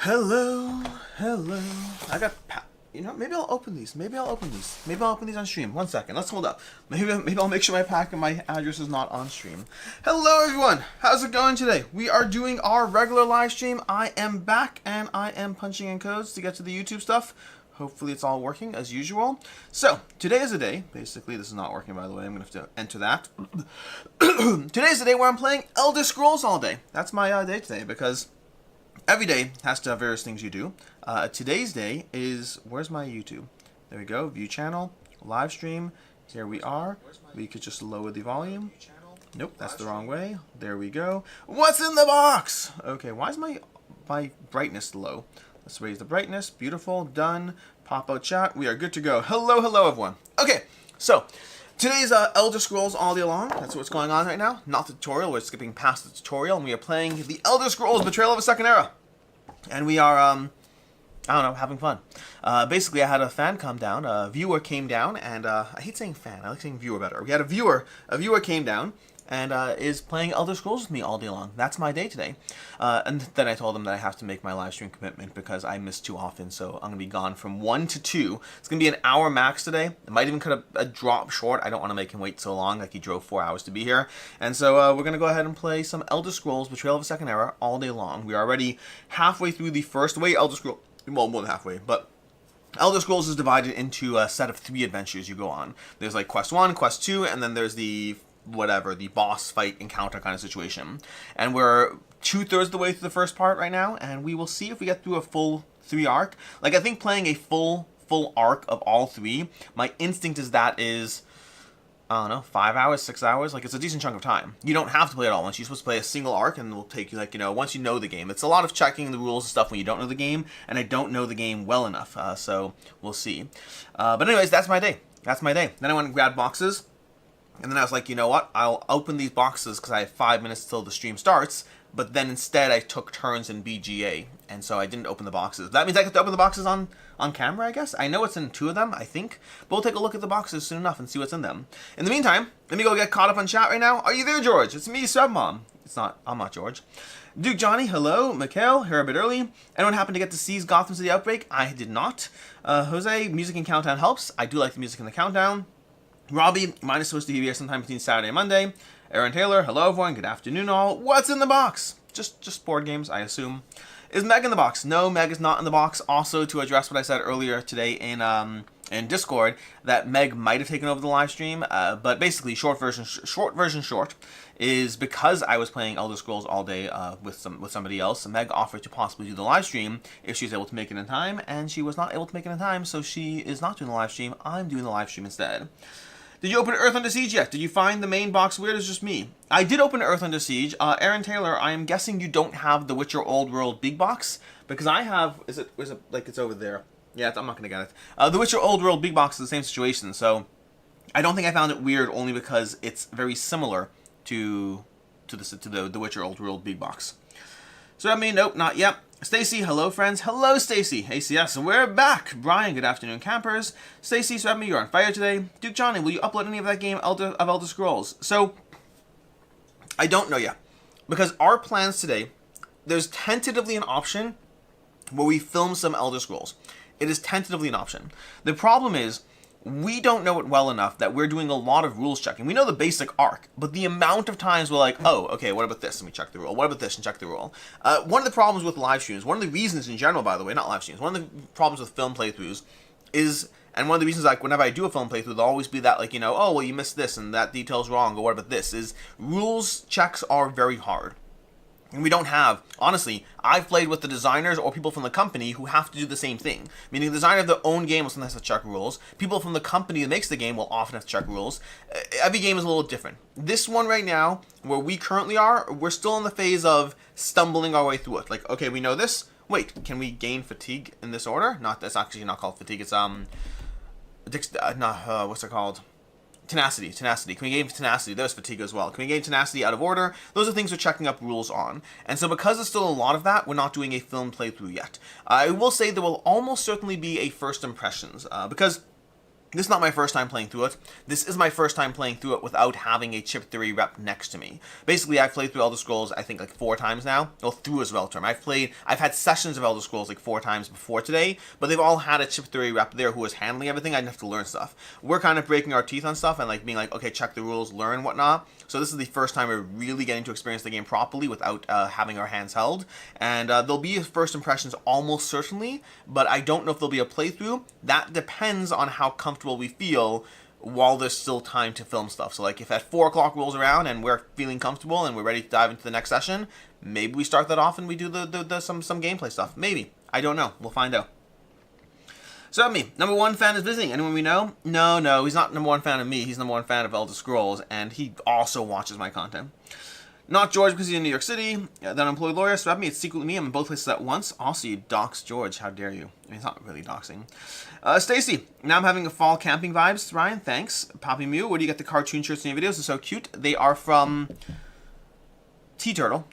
Hello, hello. Maybe I'll open these. Maybe I'll open these on stream. One second. Let's hold up. Maybe I'll make sure my pack and my address is not on stream. Hello, everyone. How's it going today? We are doing our regular live stream. I am back and I am punching in codes to get to the YouTube stuff. Hopefully it's all working as usual. So, today is a day. Basically, this is not working, by the way. I'm going to have to enter that. Today is the day where I'm playing Elder Scrolls all day. That's my day today because every day has to have various things you do. Today's day is, where's my YouTube? There we go, view channel, live stream. Here we are. We could just lower the volume. Nope, that's the wrong way. There we go. What's in the box? Okay, why is my brightness low? Let's raise the brightness. Beautiful, done. Pop out chat. We are good to go. Hello, hello, everyone. Okay, so today's Elder Scrolls all day long. That's what's going on right now. Not the tutorial. We're skipping past the tutorial, and we are playing the Elder Scrolls Betrayal of a Second Era. And we are, I don't know, having fun. Basically, I had a fan come down. A viewer came down, and I hate saying fan. I like saying viewer better. We had a viewer came down, and is playing Elder Scrolls with me all day long. That's my day today. And then I told him that I have to make my live stream commitment because I miss too often, so I'm going to be gone from 1 to 2. It's going to be an hour max today. It might even cut a drop short. I don't want to make him wait so long, like he drove 4 hours to be here. And so we're going to go ahead and play some Elder Scrolls Betrayal of a Second Era all day long. We are already halfway through the first way Elder Scrolls, well, more than halfway, but Elder Scrolls is divided into a set of 3 adventures you go on. There's like Quest 1, Quest 2, and then there's the the boss fight encounter kind of situation. And we're 2/3 of the way through the first part right now, and we will see if we get through a full 3 arc. Like, I think playing a full arc of all 3, my instinct is that is, I don't know, 5 hours, 6 hours. Like, it's a decent chunk of time. You don't have to play it all once. You're supposed to play a single arc, and it will take you, like, once you know the game. It's a lot of checking the rules and stuff when you don't know the game, and I don't know the game well enough, so we'll see. But anyways, that's my day. That's my day. Then I went and grabbed boxes. And then I was like, you know what? I'll open these boxes because I have 5 minutes till the stream starts. But then instead I took turns in BGA. And so I didn't open the boxes. That means I get to open the boxes on camera, I guess? I know it's in 2 of them, I think. But we'll take a look at the boxes soon enough and see what's in them. In the meantime, let me go get caught up on chat right now. Are you there, George? It's me, Submom. I'm not George. Duke Johnny, hello. Mikhail, here a bit early. Anyone happen to get to seize Gotham City Outbreak? I did not. Jose, music and countdown helps. I do like the music in the countdown. Robbie, mine is supposed to be here sometime between Saturday and Monday. Aaron Taylor, hello everyone, good afternoon all. What's in the box? Just board games, I assume. Is Meg in the box? No, Meg is not in the box. Also, to address what I said earlier today in Discord, that Meg might have taken over the live stream, but basically, short version is because I was playing Elder Scrolls all day with somebody else. Meg offered to possibly do the live stream if she was able to make it in time, and she was not able to make it in time, so she is not doing the live stream. I'm doing the live stream instead. Did you open Earth Under Siege yet? Did you find the main box weird? It's just me. I did open Earth Under Siege. Aaron Taylor, I am guessing you don't have the Witcher Old World big box, because I have. Is it like it's over there? Yeah, I'm not gonna get it. The Witcher Old World big box is the same situation, so I don't think I found it weird only because it's very similar to the Witcher Old World big box. So I mean, nope, not yet. Stacy, hello friends. Hello Stacy. ACS, we're back. Brian, good afternoon campers. Stacy, Swebme, you're on fire today. Duke Johnny, will you upload any of that game of Elder Scrolls? So, I don't know yet. Because our plans today, there's tentatively an option where we film some Elder Scrolls. It is tentatively an option. The problem is, we don't know it well enough that we're doing a lot of rules checking. We know the basic arc, but the amount of times we're like, oh, okay, what about this? Let me check the rule. What about this? And check the rule. One of the problems with live streams, one of the reasons in general, by the way, not live streams, one of the problems with film playthroughs is, and one of the reasons, like, whenever I do a film playthrough, there'll always be that, like, oh, well, you missed this, and that detail's wrong, or what about this, is rules checks are very hard. And we don't have, honestly, I've played with the designers or people from the company who have to do the same thing. Meaning the designer of their own game will sometimes have to check rules. People from the company that makes the game will often have to check rules. Every game is a little different. This one right now, where we currently are, we're still in the phase of stumbling our way through it. Like, okay, we know this. Wait, can we gain fatigue in this order? That's actually not called fatigue. It's, what's it called? Tenacity. Can we gain tenacity? There's fatigue as well. Can we gain tenacity out of order? Those are things we're checking up rules on. And so because there's still a lot of that, we're not doing a film playthrough yet. I will say there will almost certainly be a first impressions, because This is not my first time playing through it. This is my first time playing through it without having a chip theory rep next to me. Basically, I've played through Elder Scrolls, I think, like 4 times now. Well, through as well term. I've had sessions of Elder Scrolls like 4 times before today, but they've all had a chip theory rep there who was handling everything. I didn't have to learn stuff. We're kind of breaking our teeth on stuff and like being like, okay, check the rules, learn, whatnot. So this is the first time we're really getting to experience the game properly without having our hands held. And there'll be first impressions almost certainly, but I don't know if there'll be a playthrough. That depends on how comfortable we feel while there's still time to film stuff. So like if at 4 o'clock rolls around and we're feeling comfortable and we're ready to dive into the next session, maybe we start that off and we do some gameplay stuff. Maybe. I don't know. We'll find out. So me, number 1 fan is visiting. Anyone we know? No, he's not number 1 fan of me. He's number 1 fan of Elder Scrolls, and he also watches my content. Not George because he's in New York City. The unemployed lawyer. So me, it's secretly me. I'm in both places at once. Also, you dox George. How dare you? I mean, it's not really doxing. Stacy. Now I'm having a fall camping vibes. Ryan, thanks. Poppy Mew. Where do you get the cartoon shirts in your videos? They're so cute. They are from T-Turtle.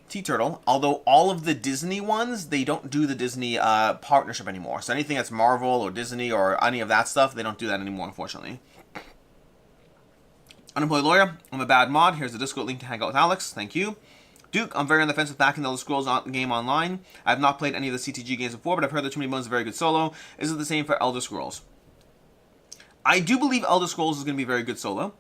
Although all of the Disney ones, they don't do the Disney partnership anymore. So anything that's Marvel or Disney or any of that stuff, they don't do that anymore, unfortunately. Unemployed lawyer, I'm a bad mod. Here's the Discord link to hang out with Alex. Thank you. Duke, I'm very on the fence with backing the Elder Scrolls game online. I have not played any of the CTG games before, but I've heard that Too Many Bones is a very good solo. Is it the same for Elder Scrolls? I do believe Elder Scrolls is going to be very good solo.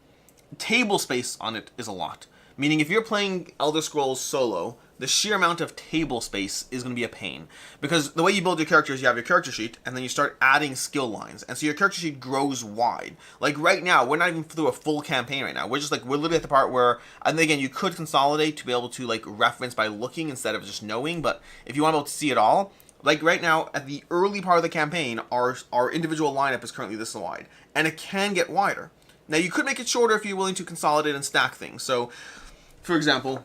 Table space on it is a lot. Meaning if you're playing Elder Scrolls solo, the sheer amount of table space is going to be a pain. Because the way you build your characters, you have your character sheet, and then you start adding skill lines. And so your character sheet grows wide. Like right now, we're not even through a full campaign right now. We're literally at the part where, and again, you could consolidate to be able to like reference by looking instead of just knowing. But if you want to be able to see it all, like right now, at the early part of the campaign, our individual lineup is currently this wide. And it can get wider. Now you could make it shorter if you're willing to consolidate and stack things. So, for example,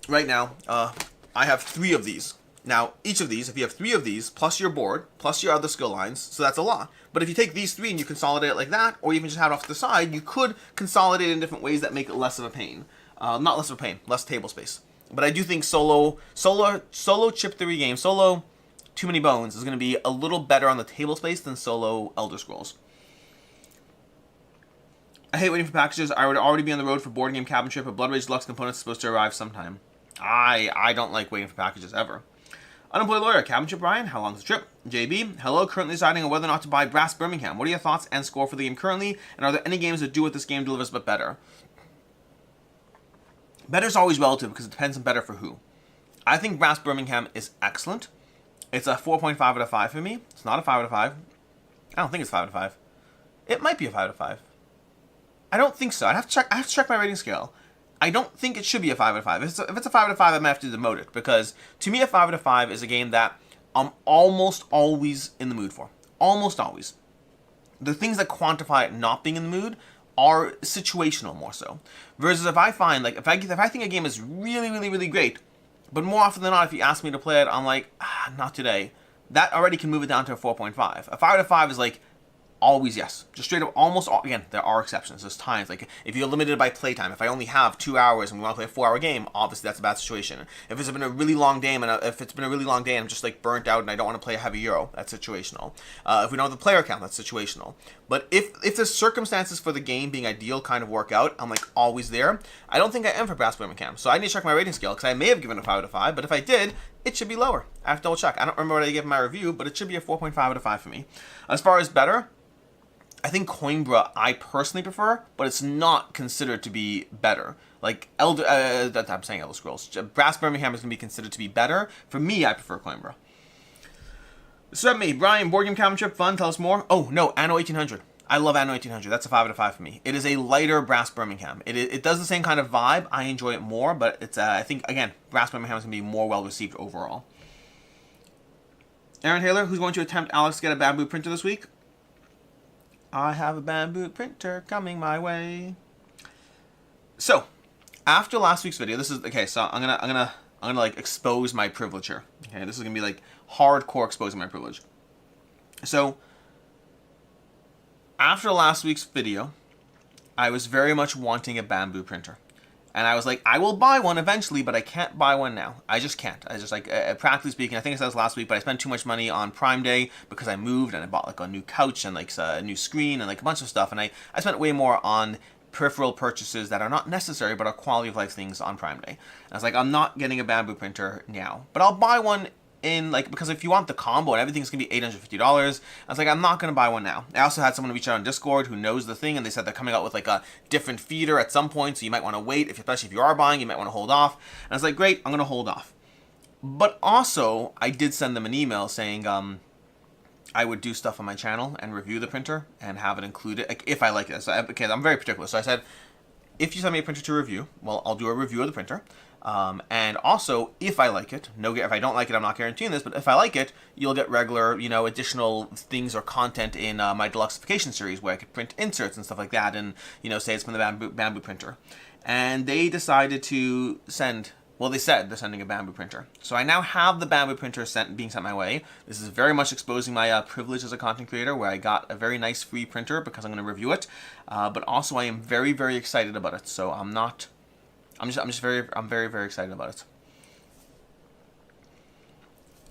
right now, I have 3 of these. Now, each of these, if you have 3 of these, plus your board, plus your other skill lines, so that's a lot. But if you take these 3 and you consolidate it like that, or even just have it off to the side, you could consolidate in different ways that make it less of a pain. Not less of a pain, less table space. But I do think solo chip theory game, solo Too Many Bones is going to be a little better on the table space than solo Elder Scrolls. I hate waiting for packages. I would already be on the road for board game cabin trip, but Blood Rage Deluxe components supposed to arrive sometime. I don't like waiting for packages ever. Unemployed lawyer, cabin trip, Ryan. How long is the trip? JB, hello. Currently deciding on whether or not to buy Brass Birmingham. What are your thoughts and score for the game currently? And are there any games that do what this game delivers but better? Better is always relative because it depends on better for who. I think Brass Birmingham is excellent. It's a 4.5 out of 5 for me. It's not a 5 out of 5. I don't think it's 5 out of 5. It might be a 5 out of 5. I don't think so. I have to check my rating scale. I don't think it should be a 5 out of 5. If it's a 5 out of 5, I might have to demote it. Because to me, a 5 out of 5 is a game that I'm almost always in the mood for. Almost always. The things that quantify it not being in the mood are situational more so. Versus if I find, like, if I think a game is really, really, really great, but more often than not, if you ask me to play it, I'm like, not today. That already can move it down to a 4.5. A 5 out of 5 is like, always yes. Just straight up, almost all, again, there are exceptions. There's times, like, if you're limited by playtime, if I only have 2 hours and we want to play a 4-hour game, obviously that's a bad situation. If it's been a really long day and I'm just, like, burnt out and I don't want to play a heavy Euro, that's situational. If we don't have the player count, that's situational. But if the circumstances for the game being ideal kind of work out, I'm, like, always there. I don't think I am for Brass Birmingham. So I need to check my rating scale, because I may have given a 5 out of 5, but if I did, it should be lower. I have to double check. I don't remember what I gave my review, but it should be a 4.5 out of 5 for me. As far as better, I think Coimbra I personally prefer, but it's not considered to be better. Like, I'm saying Elder Scrolls. Brass Birmingham is going to be considered to be better. For me, I prefer Coimbra. So me, Brian, board game cabin trip, fun, tell us more. Oh, no, Anno 1800. I love Anno 1800. That's a 5 out of 5 for me. It is a lighter Brass Birmingham. It does the same kind of vibe. I enjoy it more, but it's I think, again, Brass Birmingham is going to be more well-received overall. Aaron Taylor, who's going to attempt Alex to get a bamboo printer this week? I have a bamboo printer coming my way. So, after last week's video, this is okay. So I'm gonna like expose my privilege here. Okay, this is gonna be like hardcore exposing my privilege. So, after last week's video, I was very much wanting a bamboo printer. And I was like, I will buy one eventually, but I can't buy one now. I just can't. I just like, practically speaking, I think I said this last week, but I spent too much money on Prime Day because I moved and I bought like a new couch and like a new screen and like a bunch of stuff. And I spent way more on peripheral purchases that are not necessary but are quality of life things on Prime Day. And I was like, I'm not getting a Bamboo printer now, but I'll buy one in like, because if you want the combo and everything's gonna be $850, I was like, I'm not gonna buy one now. I also had someone reach out on Discord who knows the thing, and they said they're coming out with like a different feeder at some point, so you might want to wait, especially if you are buying, you might want to hold off. And I was like, great, I'm gonna hold off. But also, I did send them an email saying I would do stuff on my channel and review the printer and have it included, like, if I like it. So I'm very particular. So I said, if you send me a printer to review, well, I'll do a review of the printer. And also, if I like it, if I don't like it, I'm not guaranteeing this, but if I like it, you'll get regular, additional things or content in my Deluxeification series where I could print inserts and stuff like that, and, say it's from the Bamboo printer. And they decided to send, well, they said they're sending a Bamboo printer. So I now have the Bamboo printer being sent my way. This is very much exposing my privilege as a content creator, where I got a very nice free printer because I'm going to review it. But also I am very, very excited about it. So I'm very, very excited about it.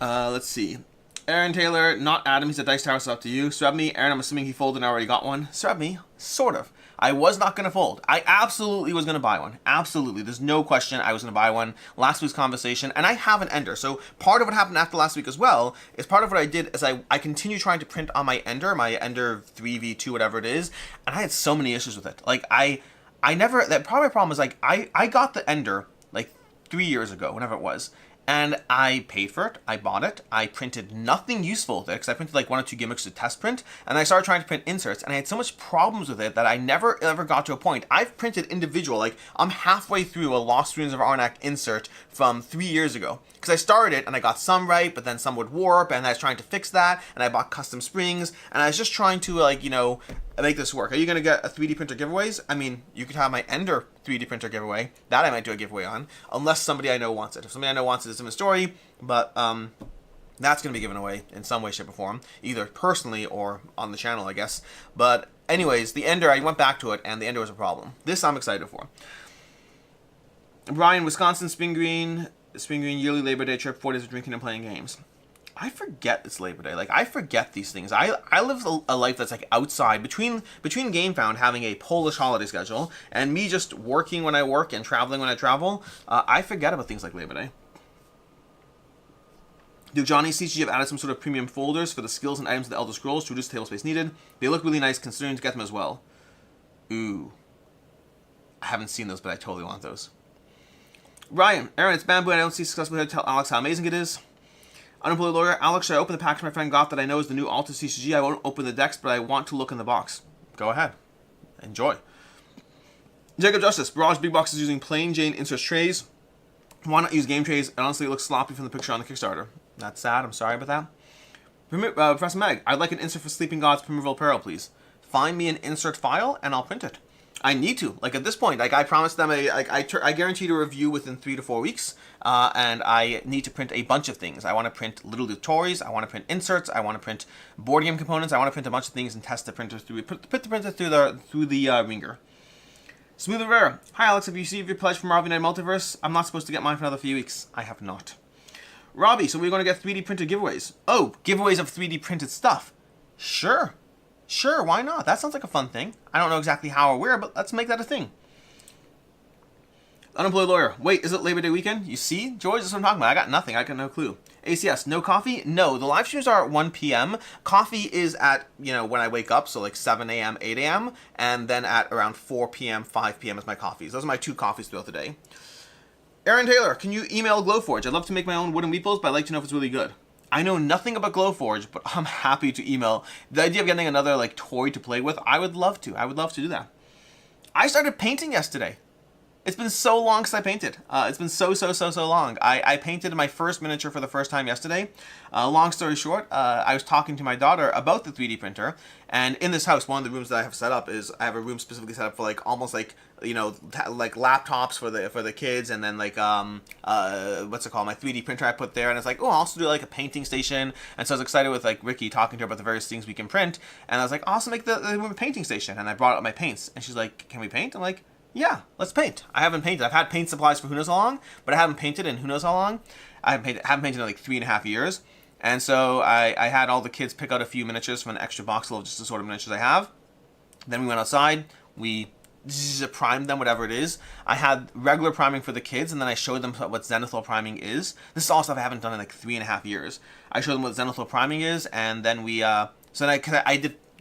Let's see. Aaron Taylor, not Adam. He said Dice Tower, so up to you. Srebme, Aaron, I'm assuming he folded and already got one. Srebme, sort of. I was not going to fold. I absolutely was going to buy one. Absolutely. There's no question I was going to buy one. Last week's conversation, and I have an Ender. So part of what happened after last week as well is part of what I did is I continue trying to print on my Ender 3v2, whatever it is, and I had so many issues with it. Like, I never, that part of my problem is like, I got the Ender like 3 years ago, whenever it was, and I paid for it, I bought it, I printed nothing useful with it, because I printed like 1 or 2 gimmicks to test print, and I started trying to print inserts, and I had so much problems with it that I never ever got to a point. I've printed individual, like I'm halfway through a Lost Ruins of Arnak insert from 3 years ago, because I started it, and I got some right, but then some would warp, and I was trying to fix that, and I bought custom springs, and I was just trying to like, make this work. Are you going to get a 3D printer giveaways? I mean, you could have my Ender 3D printer giveaway. That I might do a giveaway on, unless somebody I know wants it. If somebody I know wants it, it's in the story, but that's going to be given away in some way, shape, or form, either personally or on the channel, I guess. But anyways, the Ender, I went back to it, and the Ender was a problem. This I'm excited for. Brian, Wisconsin, Spring Green yearly Labor Day trip, 4 days of drinking and playing games. I forget it's Labor Day. Like, I forget these things. I live a life that's like outside, between GameFound having a Polish holiday schedule and me just working when I work and traveling when I travel. I forget about things like Labor Day. Do Johnny's CG have added some sort of premium folders for the skills and items of the Elder Scrolls to reduce table space needed? They look really nice considering to get them as well. Ooh. I haven't seen those, but I totally want those. Ryan, Aaron, it's Bamboo and I don't see successful here to tell Alex how amazing it is. Unemployed lawyer, Alex, should I open the package my friend got that I know is the new Alta CCG? I won't open the decks, but I want to look in the box. Go ahead. Enjoy. Jacob Justice, Barrage Big Box is using plain Jane insert trays. Why not use game trays? And honestly, it looks sloppy from the picture on the Kickstarter. That's sad. I'm sorry about that. Professor Meg, I'd like an insert for Sleeping Gods Primeval Peril, please. Find me an insert file, and I'll print it. I need to. Like, at this point, like, I promised them I guarantee to review within 3 to 4 weeks, and I need to print a bunch of things. I want to print little tutorials, I want to print inserts, I want to print board game components, I want to print a bunch of things and test the printer through, put the printer through the ringer. Smooth Rivera, hi Alex, have you received your pledge from Robbie Night Multiverse? I'm not supposed to get mine for another few weeks. I have not. Robbie, so we're going to get 3D printed giveaways. Oh, giveaways of 3D printed stuff. Sure. Sure, why not? That sounds like a fun thing. I don't know exactly how or where, but let's make that a thing. Unemployed lawyer. Wait, is it Labor Day weekend? You see? George, that's what I'm talking about. I got nothing. I got no clue. ACS, no coffee? No, the live streams are at 1 p.m. Coffee is at, when I wake up, so like 7 a.m., 8 a.m., and then at around 4 p.m., 5 p.m. is my coffees. Those are my 2 coffees throughout the day. Aaron Taylor, can you email Glowforge? I'd love to make my own wooden meeples, but I'd like to know if it's really good. I know nothing about Glowforge, but I'm happy to email. The idea of getting another like toy to play with, I would love to. I would love to do that. I started painting yesterday. It's been so long since I painted. It's been so long. I painted my first miniature for the first time yesterday. Long story short, I was talking to my daughter about the 3D printer, and in this house, one of the rooms that I have set up is I have a room specifically set up for like almost like like laptops for the kids, and then like what's it called, my 3D printer I put there, and it's like, oh, I'll also do like a painting station. And so I was excited with like Ricky talking to her about the various things we can print, and I was like, I'll also make the room a painting station, and I brought up my paints, and she's like, can we paint? I'm like, Yeah, let's paint. I haven't painted. I've had paint supplies for who knows how long, but I haven't painted in who knows how long. I haven't painted in like 3.5 years. And so I had all the kids pick out a few miniatures from an extra box of just the sort of miniatures I have. Then we went outside. We primed them, whatever it is. I had regular priming for the kids, and then I showed them what zenithal priming is. This is all stuff I haven't done in like 3.5 years. I showed them what zenithal priming is, and then we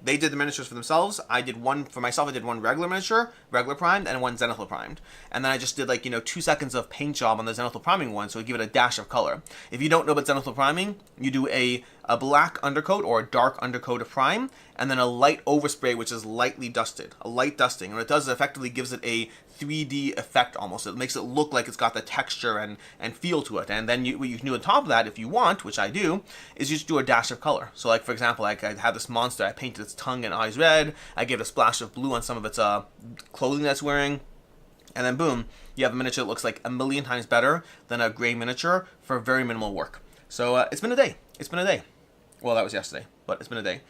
they did the miniatures for themselves. I did one for myself. I did one regular miniature, regular primed, and one zenithal primed. And then I just did 2 seconds of paint job on the zenithal priming one, so I give it a dash of color. If you don't know about zenithal priming, you do a black undercoat or a dark undercoat of prime, and then a light overspray, which is lightly dusted, a light dusting. And what it does is effectively gives it a 3D effect almost. It makes it look like it's got the texture and feel to it. And then what you can do on top of that, if you want, which I do, is you just do a dash of color. So like, for example, I had this monster, I painted its tongue and eyes red, I gave it a splash of blue on some of its clothing that's wearing, and then boom, you have a miniature that looks like a million times better than a gray miniature for very minimal work. So it's been a day. It's been a day. Well, that was yesterday, but it's been a day.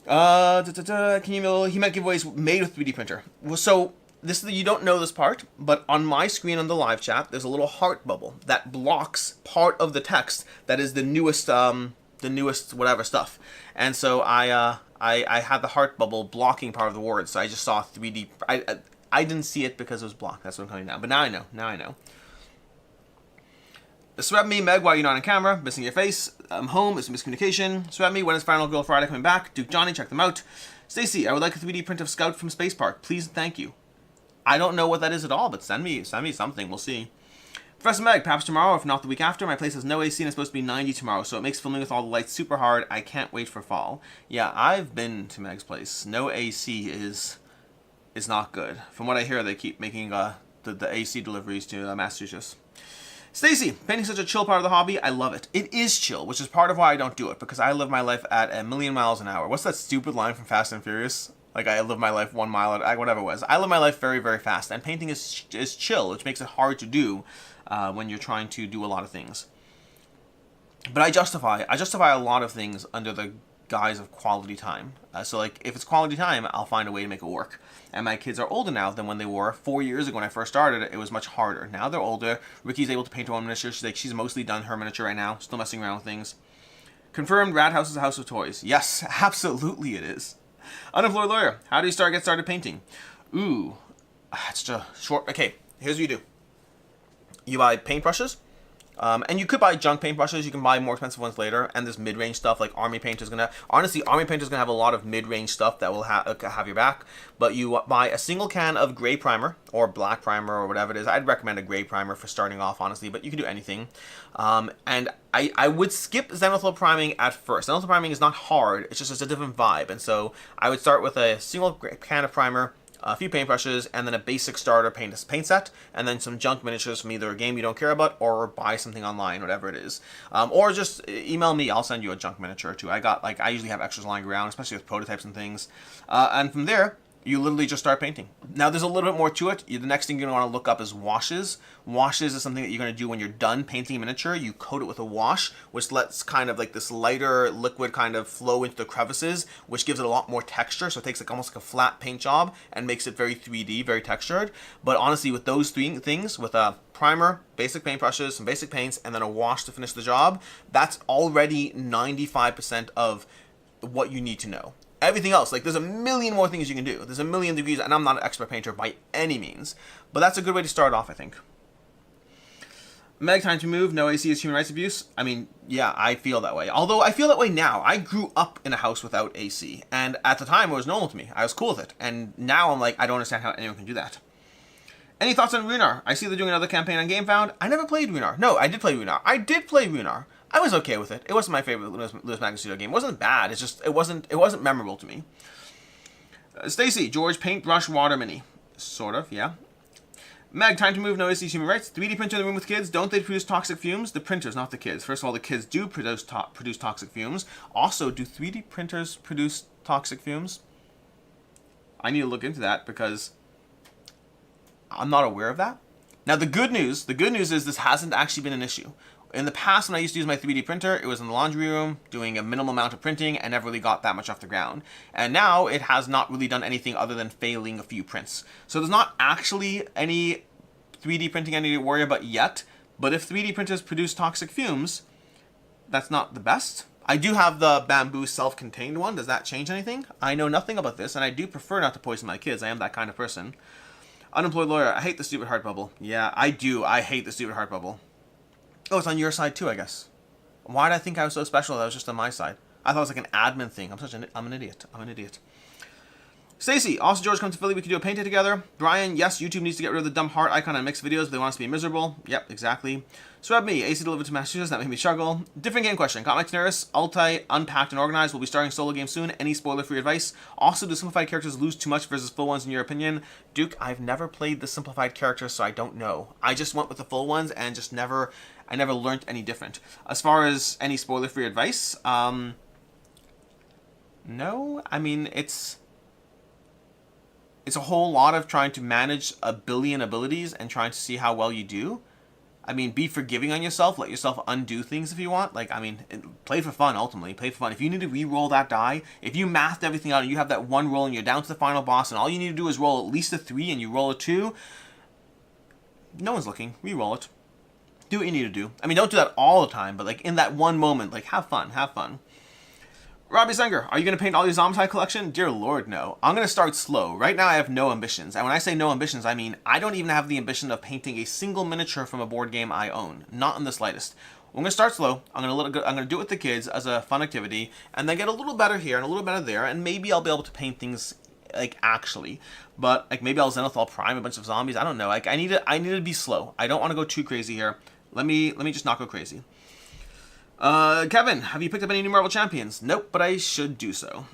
Can you he meant giveaways made with 3D printer. So this you don't know this part, but on my screen on the live chat, there's a little heart bubble that blocks part of the text that is the newest whatever stuff. And so I had the heart bubble blocking part of the words, so I just saw 3D. I didn't see it because it was blocked. That's what I'm coming down. But now I know. Now I know. Swap me, Meg, why are you not on camera? Missing your face. I'm home. It's a miscommunication. Swap me, when is Final Girl Friday coming back? Duke Johnny, check them out. Stacy, I would like a 3D print of Scout from Space Park. Please and thank you. I don't know what that is at all, but send me something. We'll see. Professor Meg, perhaps tomorrow, if not the week after. My place has no AC and it's supposed to be 90 tomorrow, so it makes filming with all the lights super hard. I can't wait for fall. Yeah, I've been to Meg's place. No AC is not good. From what I hear, they keep making the AC deliveries to Massachusetts. Stacy, painting's such a chill part of the hobby. I love it. It is chill, which is part of why I don't do it, because I live my life at 1,000,000 miles an hour. What's that stupid line from Fast and Furious? Like, I live my life 1 mile at whatever it was. I live my life very, very fast, and painting is chill, which makes it hard to do when you're trying to do a lot of things. But I justify a lot of things under the guise of quality time. So like, if it's quality time, I'll find a way to make it work. And my kids are older now than when they were 4 years ago when I first started. It was much harder. Now they're older. Ricky's able to paint her own miniature. She's mostly done her miniature right now. Still messing around with things. Confirmed, Rad House is a house of toys. Yes, absolutely it is. Unemployed lawyer. How do you get started painting? Ooh, it's just short. Okay, here's what you do. You buy paintbrushes. And you could buy junk paintbrushes. You can buy more expensive ones later. And there's mid-range stuff like Army Painter's gonna. Honestly, Army Painter's gonna have a lot of mid-range stuff that will have your back. But you buy a single can of gray primer or black primer or whatever it is. I'd recommend a gray primer for starting off, honestly. But you can do anything. And I would skip zenithal priming at first. Zenithal priming is not hard. It's just a different vibe. And so I would start with a single can of primer, a few paintbrushes, and then a basic starter paint set, and then some junk miniatures from either a game you don't care about or buy something online, whatever it is. Or just email me, I'll send you a junk miniature or two. I usually have extras lying around, especially with prototypes and things. And from there, you literally just start painting. Now, there's a little bit more to it. The next thing you're going to want to look up is washes. Washes is something that you're going to do when you're done painting a miniature. You coat it with a wash, which lets kind of like this lighter liquid kind of flow into the crevices, which gives it a lot more texture. So it takes like almost like a flat paint job and makes it very 3D, very textured. But honestly, with those three things, with a primer, basic paintbrushes, some basic paints, and then a wash to finish the job, that's already 95% of what you need to know. Everything else, like there's a million more things you can do. There's a million degrees, and I'm not an expert painter by any means, but that's a good way to start off, I think. Meg, time to move. No AC is human rights abuse. I mean, yeah, I feel that way. Although I feel that way now. I grew up in a house without AC, and at the time it was normal to me. I was cool with it, and now I'm like, I don't understand how anyone can do that. Any thoughts on Runar? I see they're doing another campaign on GameFound. I never played Runar. No, I did play Runar. I was okay with it. It wasn't my favorite Lewis Magnus Studio game. It wasn't bad. It's just it wasn't memorable to me. Stacy, George, paintbrush, water mini, sort of, yeah. Meg, time to move. No AC, human rights. 3D printer in the room with kids. Don't they produce toxic fumes? The printers, not the kids. First of all, the kids do produce toxic fumes. Also, do 3D printers produce toxic fumes? I need to look into that because I'm not aware of that. Now, the good news is this hasn't actually been an issue. In the past, when I used to use my 3D printer, it was in the laundry room doing a minimal amount of printing and never really got that much off the ground. And now it has not really done anything other than failing a few prints. So there's not actually any 3D printing I need to worry about yet. But if 3D printers produce toxic fumes, that's not the best. I do have the bamboo self-contained one. Does that change anything? I know nothing about this, and I do prefer not to poison my kids. I am that kind of person. Unemployed lawyer. I hate the stupid heart bubble. Yeah, I do. I hate the stupid heart bubble. Oh, it's on your side too, I guess. Why did I think I was so special that was just on my side? I thought it was like an admin thing. I'm an idiot. I'm an idiot. Stacy, also George comes to Philly, we could do a painting together. Brian, yes, YouTube needs to get rid of the dumb heart icon on mixed videos if they want us to be miserable. Yep, exactly. Swab me, AC delivered to Massachusetts, that made me struggle. Different game question. Got my Daenerys, Altai, unpacked and organized. We'll be starting solo game soon. Any spoiler-free advice? Also, do simplified characters lose too much versus full ones in your opinion? Duke, I've never played the simplified characters, so I don't know. I just went with the full ones and just never learned any different. As far as any spoiler-free advice, no. I mean, it's a whole lot of trying to manage a billion abilities and trying to see how well you do. I mean, be forgiving on yourself. Let yourself undo things if you want. Like, I mean, play for fun, ultimately. Play for fun. If you need to re-roll that die, if you mathed everything out and you have that one roll and you're down to the final boss and all you need to do is roll at least a 3 and you roll a 2, no one's looking. Re-roll it. Do what you need to do. I mean, don't do that all the time, but like in that one moment, like have fun. Have fun. Robbie Zenger, are you going to paint all your Zombie collection? Dear Lord, no. I'm going to start slow. Right now I have no ambitions. And when I say no ambitions, I mean I don't even have the ambition of painting a single miniature from a board game I own. Not in the slightest. I'm going to start slow. I'm going to do it with the kids as a fun activity. And then get a little better here and a little better there. And maybe I'll be able to paint things like actually. But like maybe I'll Zenithal Prime a bunch of zombies. I don't know. Like I need to be slow. I don't want to go too crazy here. Let me just not go crazy. Kevin, have you picked up any new Marvel Champions? Nope, but I should do so.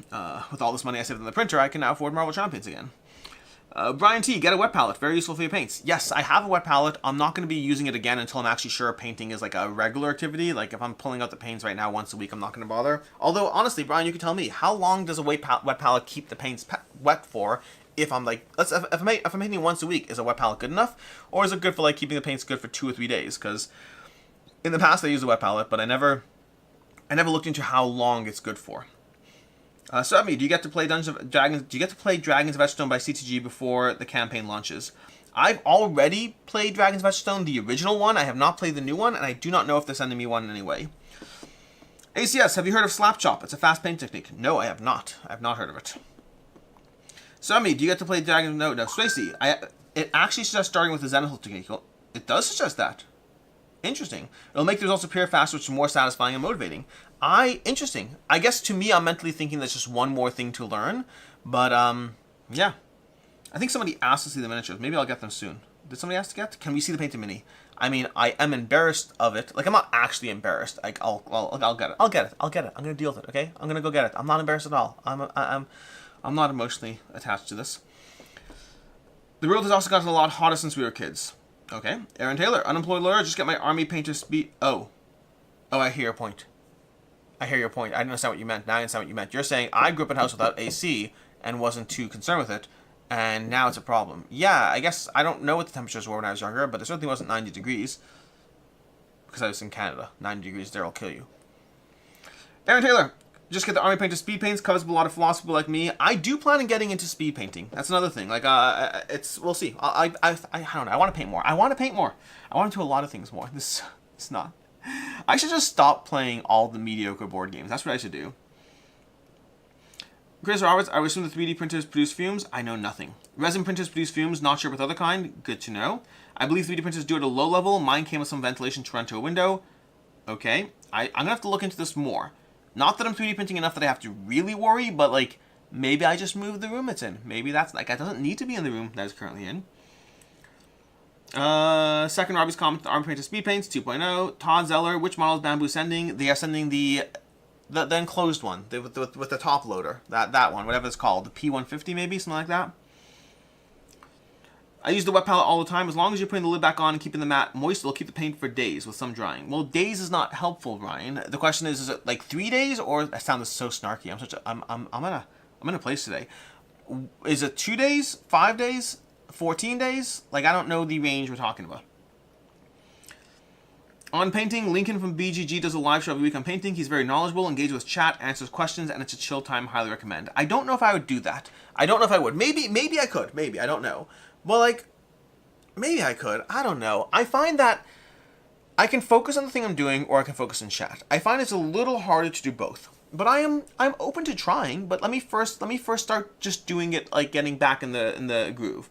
With all this money I saved in the printer, I can now afford Marvel Champions again. Brian T, get a wet palette. Very useful for your paints. Yes, I have a wet palette. I'm not going to be using it again until I'm actually sure painting is like a regular activity. Like if I'm pulling out the paints right now once a week, I'm not going to bother. Although, honestly, Brian, you can tell me, how long does a wet palette keep the paints wet for? If I'm like, if I'm painting once a week, is a wet palette good enough? Or is it good for like keeping the paints good for 2 or 3 days? Because in the past I used a wet palette, but I never looked into how long it's good for. So, do you get to play Dragons of Etchstone by CTG before the campaign launches? I've already played Dragons of Etchstone, the original one. I have not played the new one, and I do not know if they're sending me one anyway. ACS, have you heard of Slap Chop? It's a fast paint technique. No, I have not. I have not heard of it. So, do you get to play Dragons? No, Swayze. It actually suggests starting with the Zenithal technique. It does suggest that. Interesting. It'll make the results appear faster, which is more satisfying and motivating. Interesting. I guess to me, I'm mentally thinking that's just one more thing to learn. But, yeah. I think somebody asked to see the miniatures. Maybe I'll get them soon. Did somebody ask to get? Can we see the painted mini? I mean, I am embarrassed of it. Like, I'm not actually embarrassed. Like, I'll get it. I'll get it. I'm gonna deal with it, okay? I'm gonna go get it. I'm not embarrassed at all. I'm not emotionally attached to this. The world has also gotten a lot hotter since we were kids. Okay. Aaron Taylor, unemployed lawyer, just get my army painter speed. Oh, I hear your point. I didn't understand what you meant. Now I understand what you meant. You're saying I grew up in a house without AC and wasn't too concerned with it, and now it's a problem. Yeah, I guess I don't know what the temperatures were when I was younger, but it certainly wasn't 90 degrees. Because I was in Canada. 90 degrees there will kill you. Aaron Taylor, just get the army painter speed paints, covers a lot of floss people like me. I do plan on getting into speed painting. That's another thing. Like, we'll see. I don't know. I want to paint more. I want to do a lot of things more. It's not. I should just stop playing all the mediocre board games. That's what I should do. Chris Roberts, I would assume the 3D printers produce fumes. I know nothing. Resin printers produce fumes. Not sure with other kind. Good to know. I believe 3D printers do it at a low level. Mine came with some ventilation to run to a window. Okay. I'm going to have to look into this more. Not that I'm 3D printing enough that I have to really worry, but like, maybe I just move the room it's in. Maybe that's like, it doesn't need to be in the room that it's currently in. Second Robbie's comment, the Army Painter Speed Paints 2.0. Todd Zeller, which model is Bamboo sending? They are sending the enclosed one, with the top loader. That one, whatever it's called. The P150 maybe, something like that. I use the wet palette all the time. As long as you're putting the lid back on and keeping the mat moist, it'll keep the paint for days with some drying. Well, days is not helpful, Ryan. The question is it like 3 days or I sound so snarky. I'm in a place today. Is it 2 days, 5 days, 14 days? Like I don't know the range we're talking about. On painting, Lincoln from BGG does a live show every week on painting. He's very knowledgeable, engages with chat, answers questions, and it's a chill time. Highly recommend. I don't know if I would do that. I don't know if I would. Maybe I could. Maybe. I don't know. Well, like, maybe I could. I don't know. I find that I can focus on the thing I'm doing, or I can focus in chat. I find it's a little harder to do both. But I'm open to trying. But let me first start just doing it, like getting back in the groove.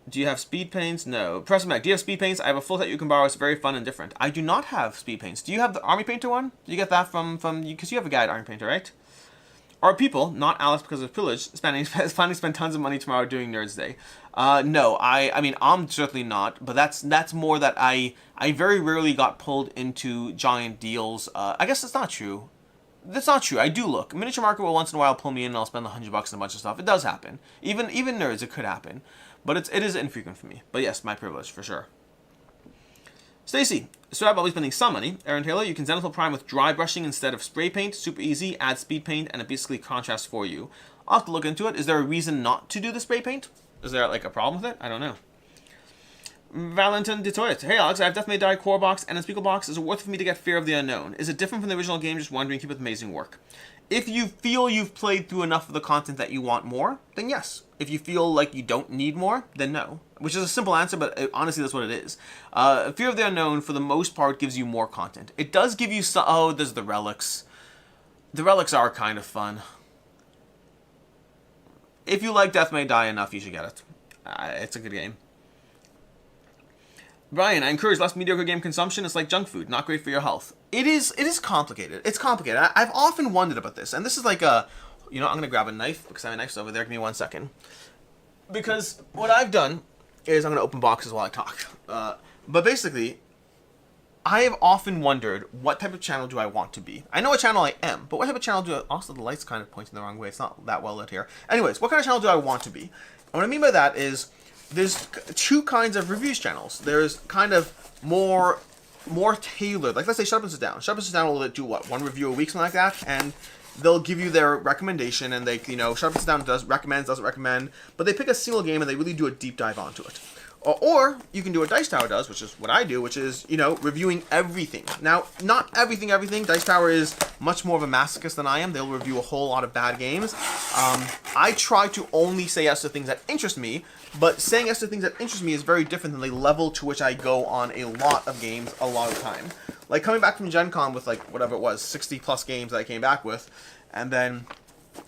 Do you have speed paints? No. Press Mac, do you have speed paints? I have a full set you can borrow. It's very fun and different. I do not have speed paints. Do you have the Army Painter one? Do you get that from because you have a guide, Army Painter, right? Are people, not Alex because of pillage, planning to spend tons of money tomorrow doing Nerds Day? No, I mean, I'm certainly not, but that's more that I very rarely got pulled into giant deals. I guess that's not true. That's not true. I do look. Miniature Market will once in a while pull me in and I'll spend $100 on a bunch of stuff. It does happen. Even nerds, it could happen. But it is infrequent for me. But yes, my privilege, for sure. Stacy, so I've always spending some money. Aaron Taylor, you can Zenithal Prime with dry brushing instead of spray paint. Super easy, add speed paint, and it basically contrasts for you. I'll have to look into it. Is there a reason not to do the spray paint? Is there like a problem with it? I don't know. Valentin Detroit. Hey Alex, I have Death May Die core box and Unspeakable box. Is it worth it for me to get Fear of the Unknown? Is it different from the original game? Just wondering. Keep up amazing work. If you feel you've played through enough of the content that you want more, then yes. If you feel like you don't need more, then no. Which is a simple answer, but honestly, that's what it is. Fear of the Unknown, for the most part, gives you more content. It does give you some... Oh, there's the relics. The relics are kind of fun. If you like Death May Die enough, you should get it. It's a good game. Brian, I encourage less mediocre game consumption. It's like junk food, not great for your health. It is complicated. It's complicated. I've often wondered about this, and this is like a... You know, I'm going to grab a knife, because I have a knife over there. Give me 1 second. Because what I've done is I'm going to open boxes while I talk. But basically, I have often wondered, what type of channel do I want to be? I know what channel I am, but what type of channel do I... Also, the light's kind of pointing the wrong way. It's not that well lit here. Anyways, what kind of channel do I want to be? And what I mean by that is, there's two kinds of reviews channels. There's kind of more tailored. Like, let's say Shut Up and Sit Down. Shut Up and Sit Down will do, what, one review a week, something like that? And they'll give you their recommendation, and they, you know, Shut Up and Sit Down doesn't recommend, but they pick a single game and they really do a deep dive onto it. Or you can do what Dice Tower does, which is what I do, which is, you know, reviewing everything. Now, not everything. Dice Tower is much more of a masochist than I am. They'll review a whole lot of bad games. I try to only say yes to things that interest me, but saying yes to things that interest me is very different than the level to which I go on a lot of games a lot of the time. Like, coming back from Gen Con with, like, whatever it was, 60 plus games that I came back with, and then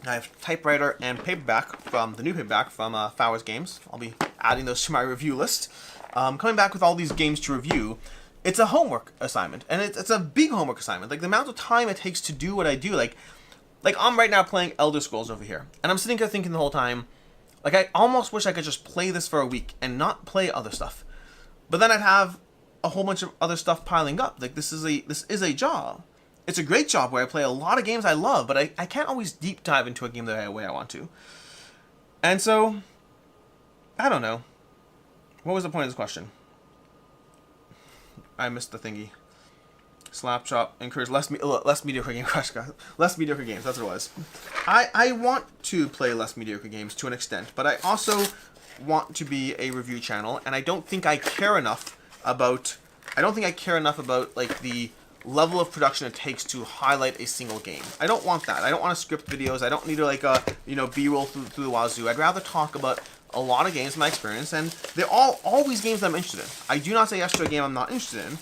I have typewriter and paperback from the new paperback from Fowers Games. I'll be adding those to my review list. Coming back with all these games to review, it's a homework assignment, and it's a big homework assignment. Like, the amount of time it takes to do what I do, like I'm right now playing Elder Scrolls over here, and I'm sitting here thinking the whole time, like, I almost wish I could just play this for a week and not play other stuff. But then I'd have a whole bunch of other stuff piling up. Like, this is a job. It's a great job where I play a lot of games I love, but I can't always deep dive into a game the way I want to. And so, I don't know. What was the point of this question? I missed the thingy. Slapshot, encourage less mediocre game crush. Less mediocre games, that's what it was. I want to play less mediocre games to an extent, but I also want to be a review channel, and I don't think I care enough about like the level of production it takes to highlight a single game. I don't want that. I don't want to script videos. I don't need to, like, B-roll through the wazoo. I'd rather talk about a lot of games in my experience, and they're always games that I'm interested in. I do not say yes to a game I'm not interested in,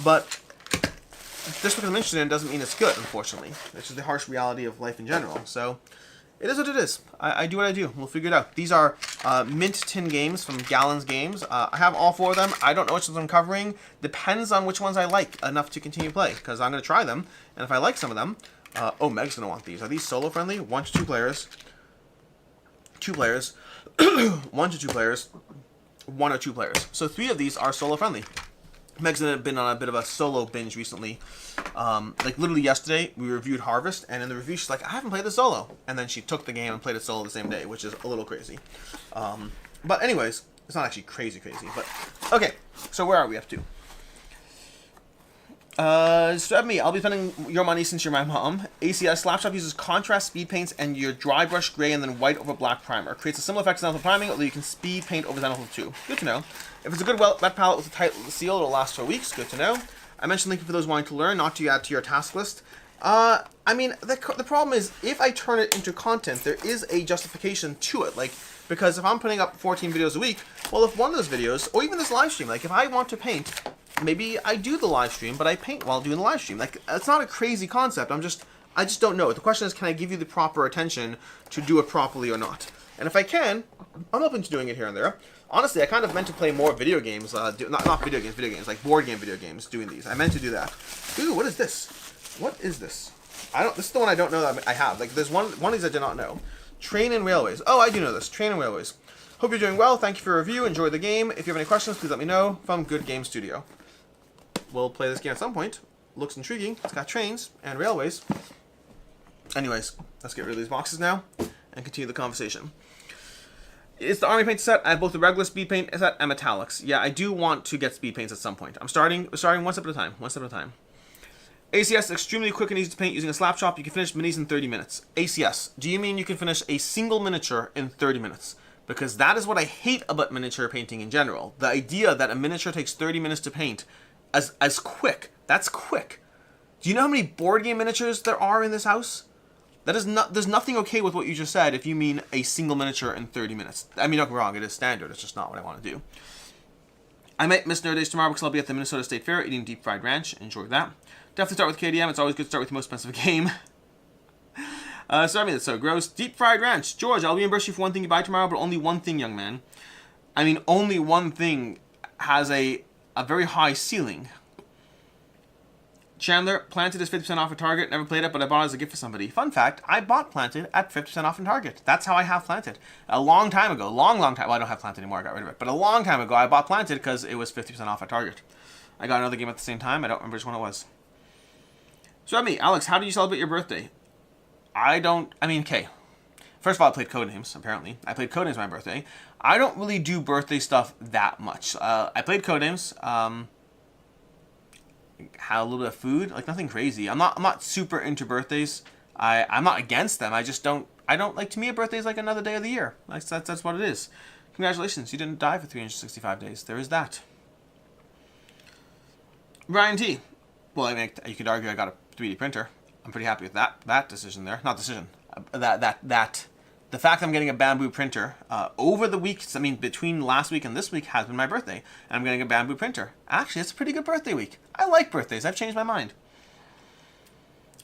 but just because I'm interested in doesn't mean it's good, unfortunately. It's just the harsh reality of life in general. So, it is what it is. I do what I do. We'll figure it out. These are mint tin games from Gallon's Games. I have all 4 of them. I don't know which ones I'm covering. Depends on which ones I like enough to continue to play, because I'm going to try them. And if I like some of them... Meg's going to want these. Are these solo friendly? 1 to 2 players. 2 players. 1 to 2 players. 1 or 2 players. So 3 of these are solo friendly. Meg's been on a bit of a solo binge recently. Like, literally yesterday, we reviewed Harvest, and in the review, she's like, I haven't played the solo. And then she took the game and played it solo the same day, which is a little crazy. But anyways, it's not actually crazy, but... Okay, so where are we up to? So me, I'll be spending your money since you're my mom. ACS Slapshot uses contrast speed paints and your dry brush gray and then white over black primer. Creates a similar effect to Zenithal priming, although you can speed paint over Zenithal 2. Good to know. If it's a good wet palette with a tight seal, it'll last for weeks. Good to know. I mentioned linking for those wanting to learn, not to add to your task list. I mean, the problem is, if I turn it into content, there is a justification to it. Like, because if I'm putting up 14 videos a week, well, if one of those videos, or even this live stream, like, if I want to paint, maybe I do the live stream, but I paint while doing the live stream. Like, it's not a crazy concept. I just don't know. The question is, can I give you the proper attention to do it properly or not? And if I can, I'm open to doing it here and there. Honestly, I kind of meant to play more video games, not video games, like board game video games, doing these. I meant to do that. Ooh, what is this? What is this? This is the one I don't know that I have. Like, there's one of these I did not know. Train and Railways. Oh, I do know this. Train and Railways. Hope you're doing well. Thank you for your review. Enjoy the game. If you have any questions, please let me know. From Good Game Studio. We'll play this game at some point. Looks intriguing. It's got trains and railways. Anyways, let's get rid of these boxes now and continue the conversation. It's the Army Paint set. I have both the regular speed paint set and metallics. Yeah, I do want to get speed paints at some point. I'm starting one step at a time. One step at a time. ACS is extremely quick and easy to paint using a slap shop. You can finish minis in 30 minutes. ACS, do you mean you can finish a single miniature in 30 minutes? Because that is what I hate about miniature painting in general. The idea that a miniature takes 30 minutes to paint as quick. That's quick. Do you know how many board game miniatures there are in this house? There's nothing okay with what you just said if you mean a single miniature in 30 minutes. I mean, don't get me wrong, it is standard. It's just not what I want to do. I might miss Nerd Days tomorrow because I'll be at the Minnesota State Fair eating deep fried ranch. Enjoy that. Definitely start with KDM. It's always good to start with the most expensive game. Sorry, I mean, that's so gross. Deep fried ranch. George, I'll reimburse you for one thing you buy tomorrow, but only one thing, young man. I mean, only one thing has a very high ceiling. Chandler, Planted is 50% off at Target. Never played it, but I bought it as a gift for somebody. Fun fact, I bought Planted at 50% off in Target. That's how I have Planted. A long time ago, long time. Well, I don't have Planted anymore. I got rid of it. But a long time ago, I bought Planted because it was 50% off at Target. I got another game at the same time. I don't remember which one it was. So, Alex, how do you celebrate your birthday? Okay. First of all, I played Codenames, apparently. I played Codenames my birthday. I don't really do birthday stuff that much. I played Codenames. Had a little bit of food, like nothing crazy. I'm not super into birthdays. I'm not against them. I just don't like, to me a birthday is like another day of the year. That's what it is. Congratulations, you didn't die for 365 days. There is that. Ryan T. Well, I mean, you could argue I got a 3D printer. I'm pretty happy with that decision there. Not decision. The fact that I'm getting a bamboo printer over the weeks, I mean, between last week and this week has been my birthday. And I'm getting a bamboo printer. Actually, it's a pretty good birthday week. I like birthdays. I've changed my mind.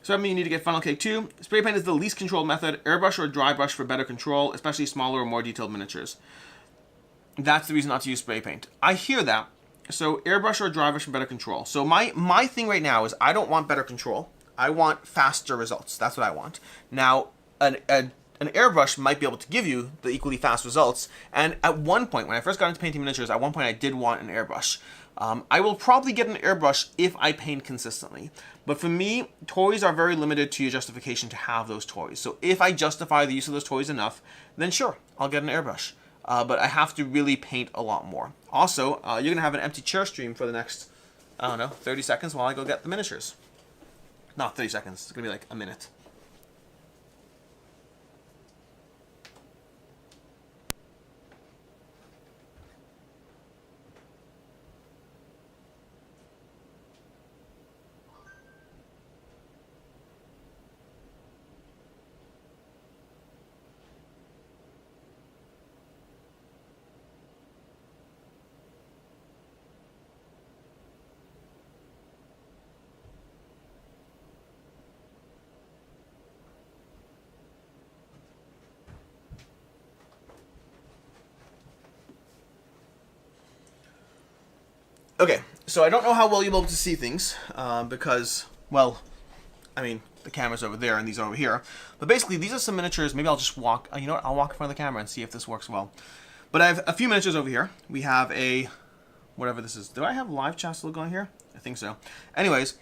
So that means you need to get Funnel Cake 2. Spray paint is the least controlled method. Airbrush or dry brush for better control, especially smaller or more detailed miniatures. That's the reason not to use spray paint. I hear that. So airbrush or dry brush for better control. So my thing right now is I don't want better control. I want faster results. That's what I want. Now, an airbrush might be able to give you the equally fast results. And at one point, when I first got into painting miniatures, at one point I did want an airbrush. I will probably get an airbrush if I paint consistently. But for me, toys are very limited to your justification to have those toys. So if I justify the use of those toys enough, then sure, I'll get an airbrush. But I have to really paint a lot more. Also, you're going to have an empty chair stream for the next, 30 seconds while I go get the miniatures. Not 30 seconds. It's going to be like a minute. Okay, so I don't know how well you'll be able to see things, because, well, I mean, the camera's over there and these are over here. But basically, these are some miniatures. Maybe I'll just walk, you know what, I'll walk in front of the camera and see if this works well. But I have a few miniatures over here. We have a, whatever this is. Do I have live chat still going here? I think so. Anyways,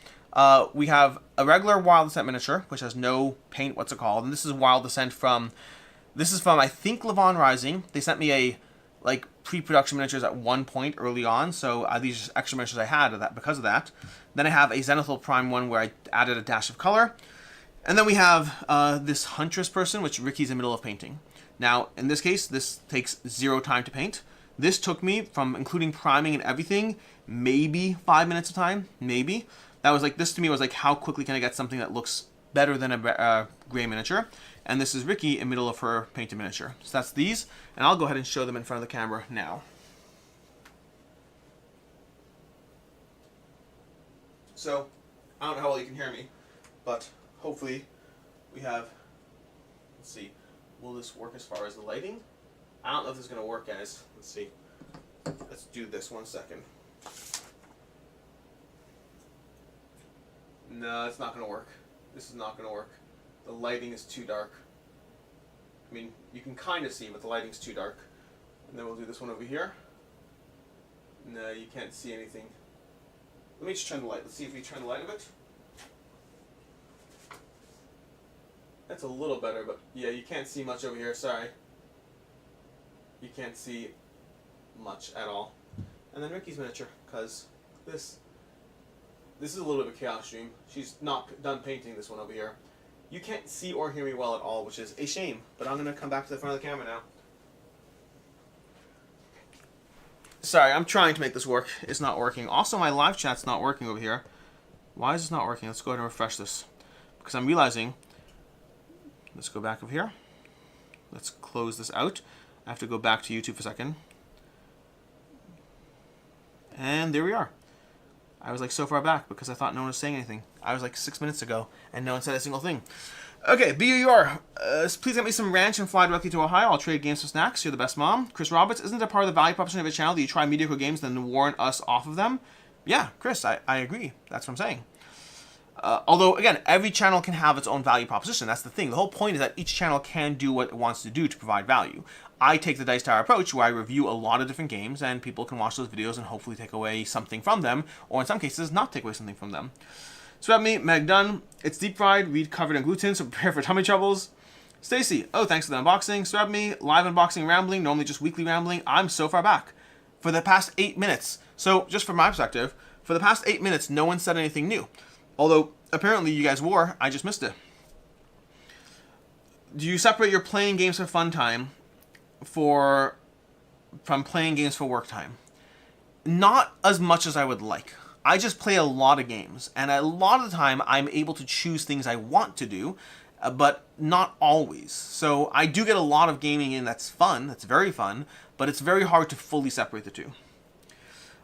we have a regular Wild Descent miniature, which has no paint, what's it called? And this is Wild Descent from, I think, Levon Rising. They sent me a, like, pre-production miniatures at one point early on, so these are extra miniatures I had because of that. Then I have a Zenithal Prime one where I added a dash of color. And then we have this Huntress person, which Ricky's in the middle of painting. Now, in this case, this takes 0 time to paint. This took me, from including priming and everything, maybe 5 minutes of time, maybe. That was like, this to me was like, how quickly can I get something that looks better than a gray miniature? And this is Ricky in the middle of her painted miniature. So that's these, and I'll go ahead and show them in front of the camera now. So, I don't know how well you can hear me, but hopefully we have, let's see, will this work as far as the lighting? I don't know if this is going to work, guys. Let's see. Let's do this 1 second. No, it's not going to work. This is not going to work. The lighting is too dark. I mean, you can kind of see, but the lighting's too dark. And then we'll do this one over here. No, you can't see anything. Let me just turn the light. Let's see if we turn the light a bit. That's a little better, but yeah, you can't see much over here. Sorry. You can't see much at all. And then Ricky's miniature, because this is a little bit of a chaos stream. She's not done painting this one over here. You can't see or hear me well at all, which is a shame. But I'm going to come back to the front of the camera now. Sorry, I'm trying to make this work. It's not working. Also, my live chat's not working over here. Why is this not working? Let's go ahead and refresh this. Because I'm realizing... Let's go back over here. Let's close this out. I have to go back to YouTube for a second. And there we are. I was like so far back because I thought no one was saying anything. I was like 6 minutes ago and no one said a single thing. Okay, be who you are. Please get me some ranch and fly directly to Ohio. I'll trade games for snacks. You're the best mom. Chris Roberts, isn't it part of the value proposition of a channel that you try mediocre games then warn us off of them? Yeah, Chris, I agree. That's what I'm saying. Although, again, every channel can have its own value proposition. That's the thing. The whole point is that each channel can do what it wants to do to provide value. I take the Dice Tower approach where I review a lot of different games and people can watch those videos and hopefully take away something from them, or in some cases, not take away something from them. Swap me, Meg Dunn. It's deep fried, wheat covered in gluten, so prepare for tummy troubles. Stacy, oh, thanks for the unboxing. Swap me, live unboxing rambling, normally just weekly rambling. I'm so far back. For the past 8 minutes. So, just from my perspective, for the past 8 minutes, no one said anything new. Although, apparently you guys were, I just missed it. Do you separate your playing games for fun time from playing games for work time? Not as much as I would like. I just play a lot of games, and a lot of the time I'm able to choose things I want to do, but not always. So I do get a lot of gaming in that's fun, that's very fun, but it's very hard to fully separate the two.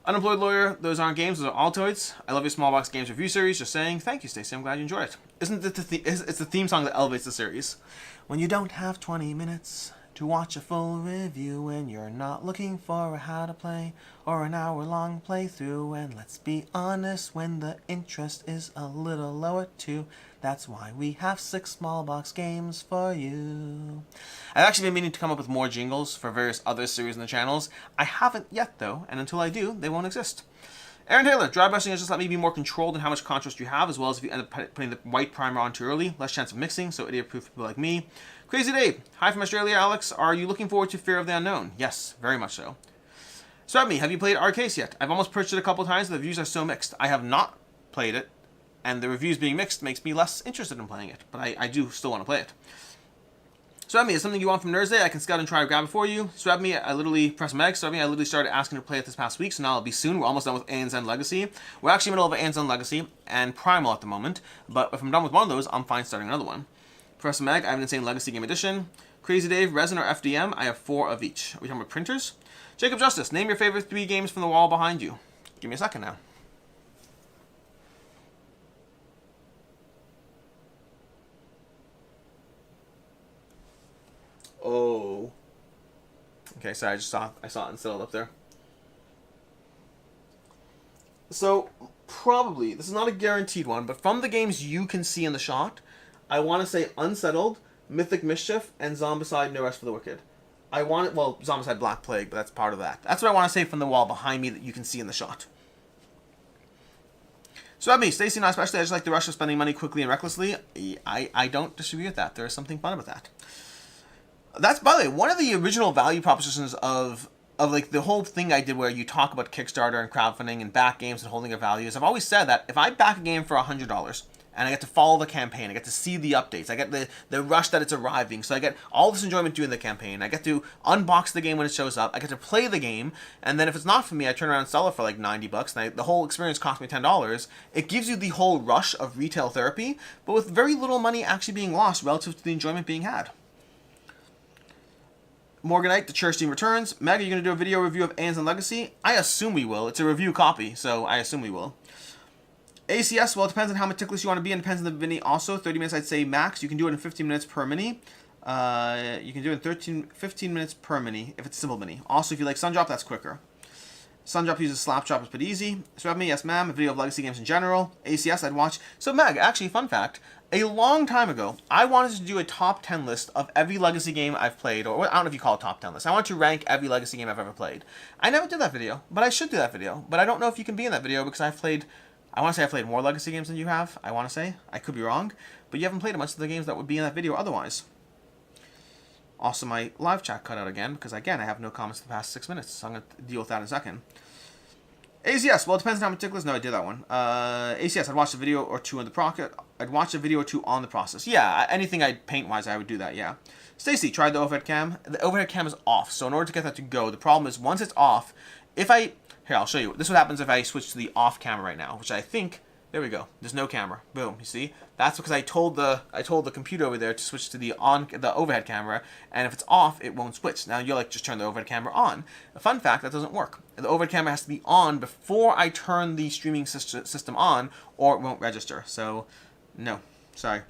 Unemployed Lawyer, those aren't games, those are Altoids. I love your small box games review series. Just saying, thank you, Stacey. I'm glad you enjoyed it. Isn't it it's the theme song that elevates the series? When you don't have 20 minutes to watch a full review, and you're not looking for a how to play or an hour-long playthrough, and let's be honest, when the interest is a little lower too, that's why we have 6 small box games for you. I've actually been meaning to come up with more jingles for various other series in the channels. I haven't yet though, and until I do, they won't exist. Aaron Taylor, dry brushing has just let me be more controlled in how much contrast you have, as well as if you end up putting the white primer on too early, less chance of mixing, so idiot-proof people like me. Crazy Dave, hi from Australia, Alex. Are you looking forward to Fear of the Unknown? Yes, very much so. Swap me, have you played Arcase yet? I've almost purchased it a couple times, but the reviews are so mixed. I have not played it, and the reviews being mixed makes me less interested in playing it, but I do still want to play it. Swap me, is something you want from Thursday? I can scout and try to grab it for you. Swap me, I literally press Meg. Swap me, I literally started asking to play it this past week, so now it'll be soon. We're almost done with ANZ Legacy. We're actually in the middle of ANZ Legacy and Primal at the moment, but if I'm done with one of those, I'm fine starting another one. Press Meg, I have an Insane Legacy Game Edition. Crazy Dave, Resin or FDM, I have 4 of each. Are we talking about printers? Jacob Justice, name your favorite 3 games from the wall behind you. Give me a second now. Oh. Okay, sorry, I saw it installed up there. So, probably, this is not a guaranteed one, but from the games you can see in the shot, I want to say Unsettled, Mythic Mischief, and Zombicide No Rest for the Wicked. I want it, well, Zombicide Black Plague, but that's part of that. That's what I want to say from the wall behind me that you can see in the shot. So at me, Stacey and I especially, I just like the rush of spending money quickly and recklessly. I don't disagree with that. There is something fun about that. That's, by the way, one of the original value propositions of of like the whole thing I did where you talk about Kickstarter and crowdfunding and back games and holding their values. I've always said that if I back a game for $100 and I get to follow the campaign, I get to see the updates, I get the rush that it's arriving, so I get all this enjoyment doing the campaign, I get to unbox the game when it shows up, I get to play the game, and then if it's not for me, I turn around and sell it for like $90, and the whole experience cost me $10. It gives you the whole rush of retail therapy, but with very little money actually being lost relative to the enjoyment being had. Morganite, the Church Team returns. Meg, are you going to do a video review of Aeons and Legacy? I assume we will. It's a review copy, so I assume we will. ACS, well, it depends on how meticulous you want to be, and depends on the mini also. 30 minutes, I'd say max. You can do it in 15 minutes per mini. You can do it in 15 minutes per mini if it's simple mini. Also, if you like Sundrop, that's quicker. Sundrop uses Slapdrop, it's pretty easy. So me, yes ma'am, a video of Legacy games in general. ACS, I'd watch. So Meg, actually, fun fact, a long time ago, I wanted to do a top 10 list of every Legacy game I've played, or I don't know if you call it top 10 list. I want to rank every Legacy game I've ever played. I never did that video, but I should do that video. But I don't know if you can be in that video because I want to say I've played more Legacy games than you have. I want to say. I could be wrong. But you haven't played much of the games that would be in that video otherwise. Also, my live chat cut out again because, again, I have no comments for the past 6 minutes. So I'm going to deal with that in a second. ACS, well, it depends on how meticulous. No, I did that one. ACS, I'd watch a video or two on the process. I'd watch a video or two on the process. Yeah, anything I'd paint-wise, I would do that, yeah. Stacy, tried the overhead cam. The overhead cam is off, so in order to get that to go, the problem is once it's off, here, I'll show you. This is what happens if I switch to the off camera right now, which I think, there we go. There's no camera. Boom, you see? That's because I told the computer over there to switch to the overhead camera, and if it's off, it won't switch. Now you're like, just turn the overhead camera on. A fun fact, that doesn't work. The overhead camera has to be on before I turn the streaming system on, or it won't register. So, no. Sorry.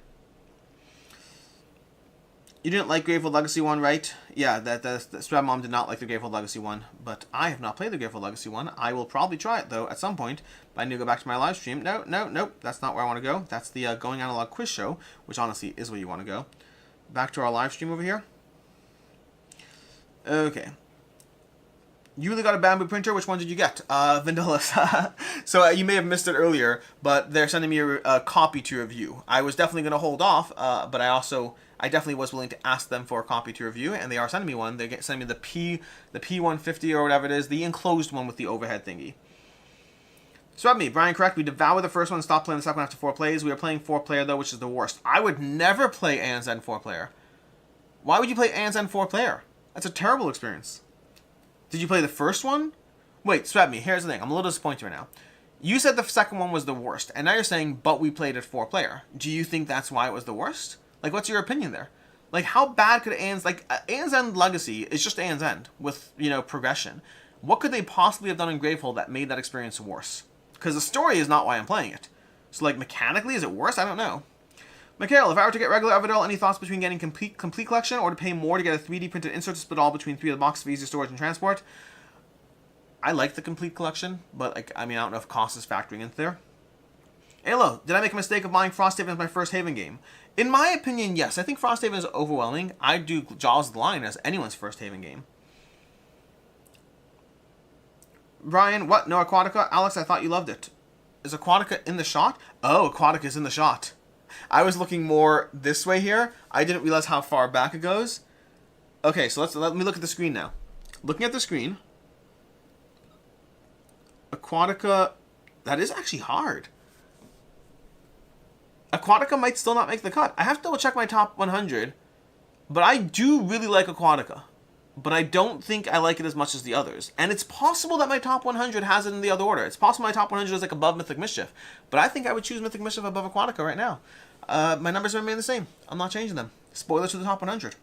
You didn't like Graveyard Legacy 1, right? Yeah, that Strab Mom did not like the Graveyard Legacy 1, but I have not played the Graveyard Legacy 1. I will probably try it, though, at some point. But I need to go back to my live stream. Nope. That's not where I want to go. That's the Going Analog quiz show, which honestly is where you want to go. Back to our live stream over here. Okay. You really got a bamboo printer? Which one did you get? Vanillas. So you may have missed it earlier, but they're sending me a copy to review. I was definitely going to hold off, but I definitely was willing to ask them for a copy to review, and they are sending me one. They're sending me the P150 or whatever it is, the enclosed one with the overhead thingy. So me, Brian, correct. We devoured the first one and stopped playing the second one after 4 plays. We are playing 4-player, though, which is the worst. I would never play Aeons End 4-player. Why would you play Aeons End 4-player? That's a terrible experience. Did you play the first one? Wait, Swap me. Here's the thing. I'm a little disappointed right now. You said the second one was the worst, and now you're saying, but we played it 4-player. Do you think that's why it was the worst? Like, what's your opinion there? Like, how bad could Aeons... Like, Aeons End Legacy is just Aeons End with, progression. What could they possibly have done in Gravehold that made that experience worse? Because the story is not why I'm playing it. So, like, mechanically, is it worse? I don't know. Mikhail, if I were to get regular Everdell, any thoughts between getting complete collection or to pay more to get a 3D printed insert to split all between 3 of the boxes for easier storage and transport? I like the complete collection, but, like, I don't know if cost is factoring into there. Hello, did I make a mistake of buying Frosthaven as my first Haven game? In my opinion, yes. I think Frosthaven is overwhelming. I do Jaws of the Lion as anyone's first Haven game. Brian, what? No Aquatica? Alex, I thought you loved it. Is Aquatica in the shot? Oh, Aquatica is in the shot. I was looking more this way here. I didn't realize how far back it goes. Okay, so let me look at the screen now. Looking at the screen, Aquatica, that is actually hard. Aquatica might still not make the cut. I have to double check my top 100, but I do really like Aquatica. But I don't think I like it as much as the others. And it's possible that my top 100 has it in the other order. It's possible my top 100 is like above Mythic Mischief. But I think I would choose Mythic Mischief above Aquatica right now. My numbers remain the same. I'm not changing them. Spoiler to the top 100.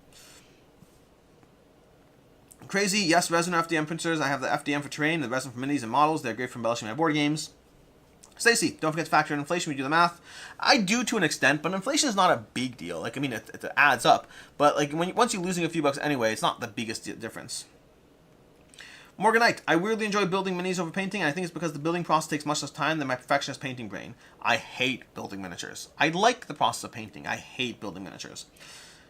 Crazy, yes, resin or FDM printers. I have the FDM for terrain, the resin for minis and models. They're great for embellishing my board games. Stacy, don't forget to factor in inflation when you do the math. I do to an extent, but inflation is not a big deal. Like, it adds up. But, like, once you're losing a few bucks anyway, it's not the biggest difference. Morganite, I weirdly enjoy building minis over painting, and I think it's because the building process takes much less time than my perfectionist painting brain. I hate building miniatures. I like the process of painting. I hate building miniatures.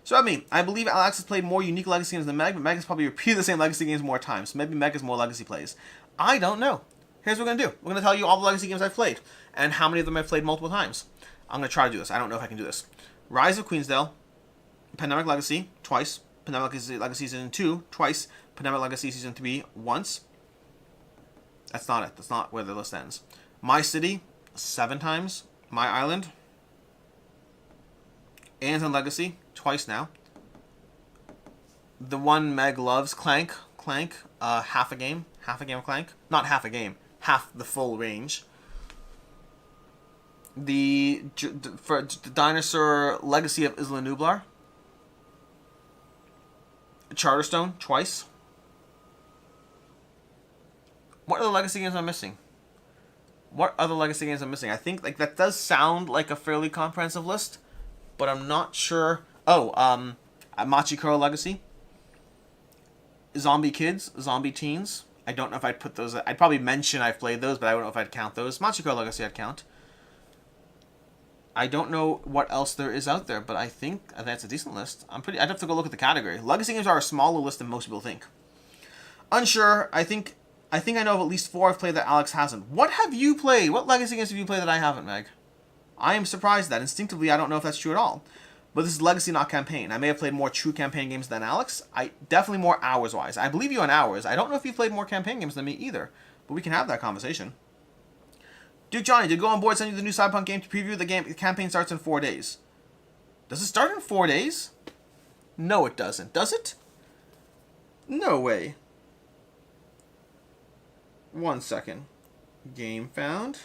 So, I believe Alex has played more unique Legacy games than Meg, but Meg has probably repeated the same Legacy games more times. So maybe Meg has more Legacy plays. I don't know. Here's what we're going to do. We're going to tell you all the Legacy games I've played, and how many of them I've played multiple times. I'm going to try to do this. I don't know if I can do this. Rise of Queensdale, Pandemic Legacy, twice. Pandemic Legacy Season 2, twice. Pandemic Legacy Season 3 once. That's not it. That's not where the list ends. My City 7 times. My Island. Anton Legacy twice now. The one Meg loves, Clank, half a game of Clank, not half a game, half the full range. The Dinosaur Legacy of Isla Nublar, Charterstone twice. What other Legacy games am I missing? I think like that does sound like a fairly comprehensive list, but I'm not sure. Oh, Machikoro Legacy. Zombie Kids, Zombie Teens. I don't know if I'd put those. I'd probably mention I've played those, but I don't know if I'd count those. Machikoro Legacy I'd count. I don't know what else there is out there, but I think that's a decent list. I'd have to go look at the category. Legacy games are a smaller list than most people think. Unsure. I think I know of at least 4 I've played that Alex hasn't. What have you played? What Legacy games have you played that I haven't, Meg? I am surprised that. Instinctively, I don't know if that's true at all. But this is Legacy, not campaign. I may have played more true campaign games than Alex. Definitely more hours-wise. I believe you on hours. I don't know if you've played more campaign games than me either. But we can have that conversation. Duke Johnny, did Go On Board send you the new Cyberpunk game to preview? The campaign starts in 4 days. Does it start in 4 days? No, it doesn't. Does it? No way. 1 second. Game found.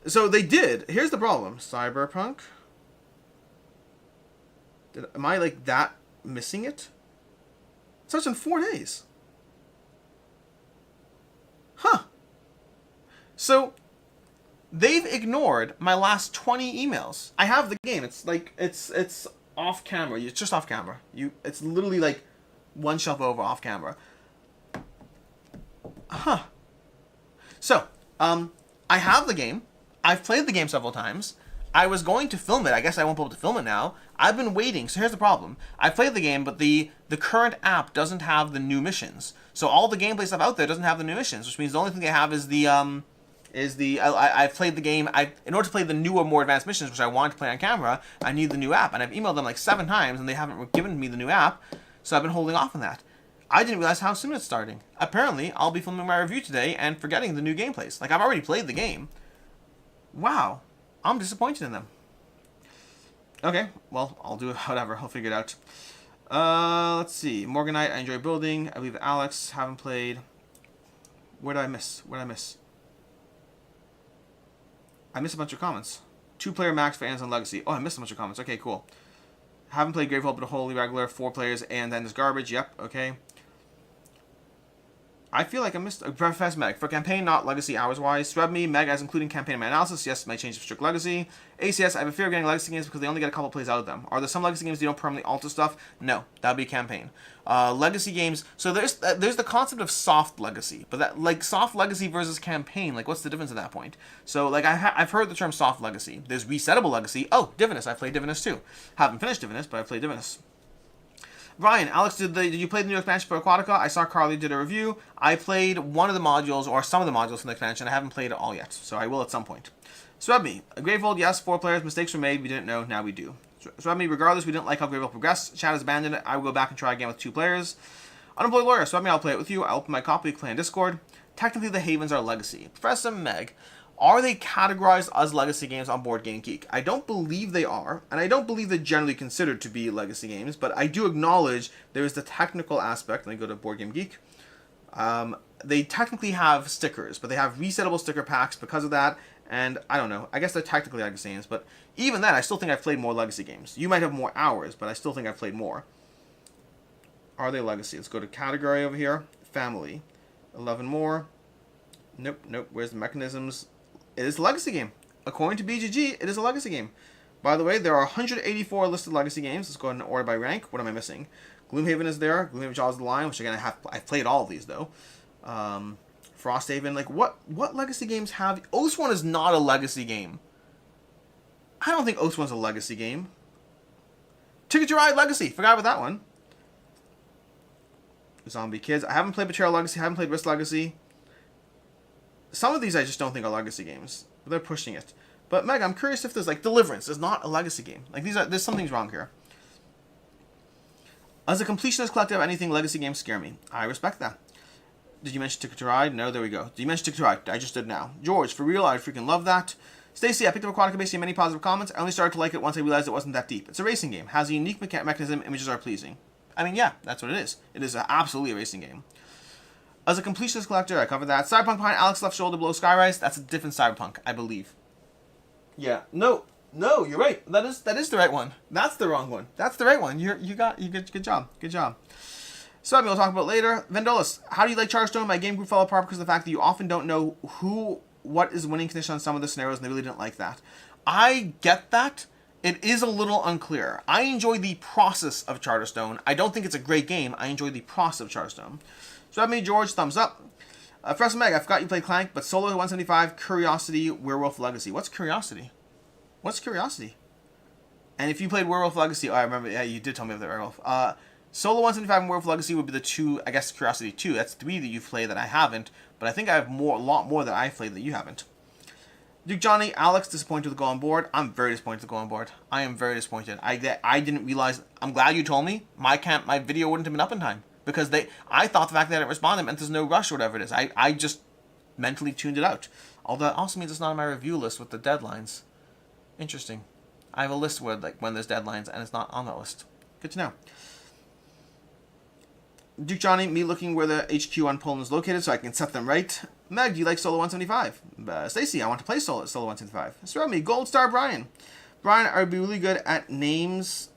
So they did. Here's the problem. Cyberpunk. Am I like that missing it? It starts in 4 days. Huh. So they've ignored my last 20 emails. I have the game. It's like it's off camera. It's just off camera. It's literally like one shelf over off camera. Huh. So, I have the game. I've played the game several times. I was going to film it. I guess I won't be able to film it now. I've been waiting. So here's the problem. I played the game, but the current app doesn't have the new missions. So all the gameplay stuff out there doesn't have the new missions, which means the only thing they have is I've played the game. In order to play the newer, more advanced missions, which I want to play on camera, I need the new app. And I've emailed them like 7 times, and they haven't given me the new app. So I've been holding off on that. I didn't realize how soon it's starting. Apparently, I'll be filming my review today and forgetting the new gameplays. Like, I've already played the game. Wow. I'm disappointed in them. Okay, well, I'll do it. Whatever. I'll figure it out. Let's see. Morganite, I enjoy building. I believe Alex, haven't played. What did I miss? I missed a bunch of comments. 2-player max for Amazon Legacy. Oh, I missed a bunch of comments. Okay, cool. Haven't played Gravehold, but a wholly regular. 4 players, and then there's garbage. Yep, okay. I feel like I missed Professor Meg. For campaign, not legacy hours-wise. Thread me, Meg as including campaign in my analysis. Yes, may change to strict legacy. ACS, I have a fear of getting legacy games because they only get a couple plays out of them. Are there some legacy games you don't permanently alter stuff? No, that would be campaign. Legacy games, so there's the concept of soft legacy, but that like soft legacy versus campaign, like what's the difference at that point? So like I've heard the term soft legacy. There's resettable legacy. Oh, Divinus, I played Divinus too. Haven't finished Divinus, but I played Divinus. Ryan, Alex, did you play the new expansion for Aquatica? I saw Carly did a review. I played one of the modules, or some of the modules from the expansion. I haven't played it all yet, so I will at some point. Swebme, Gravehold, yes, 4 players. Mistakes were made. We didn't know. Now we do. Swebme, regardless, we didn't like how Gravehold progressed. Chat has abandoned it. I will go back and try again with 2 players. Unemployed Lawyer, Swebme, I'll play it with you. I'll open my copy, play in Discord. Technically, the Havens are legacy. Professor Meg, are they categorized as legacy games on BoardGameGeek? I don't believe they are, and I don't believe they're generally considered to be legacy games, but I do acknowledge there is the technical aspect. Let me go to BoardGameGeek. They technically have stickers, but they have resettable sticker packs because of that, and I don't know. I guess they're technically legacy games, but even then, I still think I've played more legacy games. You might have more hours, but I still think I've played more. Are they legacy? Let's go to category over here. Family. 11 more. Nope. Where's the mechanisms? It is a legacy game. According to BGG, it is a legacy game. By the way, there are 184 listed legacy games. Let's go ahead and order by rank. What am I missing? Gloomhaven is there. Gloomhaven Jaws of the Lion, which again I've played all of these though. Frosthaven, like what legacy games have? Oathsworn is not a legacy game. I don't think Oathsworn's a legacy game. Ticket to Ride Legacy. Forgot about that one. Zombie Kids. I haven't played Betrayal Legacy. I haven't played Risk Legacy. Some of these I just don't think are legacy games. But they're pushing it. But Meg, I'm curious if there's like Deliverance is not a legacy game. Like there's something's wrong here. As a completionist collector of anything legacy games scare me. I respect that. Did you mention Ticket to Ride? No, there we go. Did you mention Ticket to Ride? I just did now. George, for real, I freaking love that. Stacy, I picked up Aquatica based on many positive comments. I only started to like it once I realized it wasn't that deep. It's a racing game. Has a unique mechanism. Images are pleasing. I mean, yeah, that's what it is. It is absolutely a racing game. As a completionist collector, I covered that. Cyberpunk behind Alex left shoulder below Skyrise. That's a different Cyberpunk, I believe. Yeah. No, you're right. That is the right one. That's the wrong one. That's the right one. Good job. Good job. So we'll talk about later. Vendolis, how do you like Charterstone? My game group fell apart because of the fact that you often don't know what is winning condition on some of the scenarios, and they really didn't like that. I get that. It is a little unclear. I enjoy the process of Charterstone. I don't think it's a great game. I enjoy the process of Charterstone. So that made George, thumbs up. Professor Meg, I forgot you played Clank, but Solo 175, Curiosity, Werewolf Legacy. What's Curiosity? What's Curiosity? And if you played Werewolf Legacy, oh, I remember, yeah, you did tell me of the Werewolf. Solo 175 and Werewolf Legacy would be the two, I guess, Curiosity 2. That's 3 that you've played that I haven't, but I think I have a lot more that I've played that you haven't. Duke Johnny, Alex, disappointed to go on board. I'm very disappointed to go on board. I am very disappointed. I didn't realize, I'm glad you told me, my video wouldn't have been up in time. Because I thought the fact that I didn't respond meant there's no rush or whatever it is. I just mentally tuned it out. Although that also means it's not on my review list with the deadlines. Interesting. I have a list where when there's deadlines and it's not on that list. Good to know. Duke Johnny, me looking where the HQ on Poland is located so I can set them right. Meg, do you like Solo 175? Stacy, I want to play Solo 175. Surround me. Gold Star Brian. Brian, I'd be really good at names.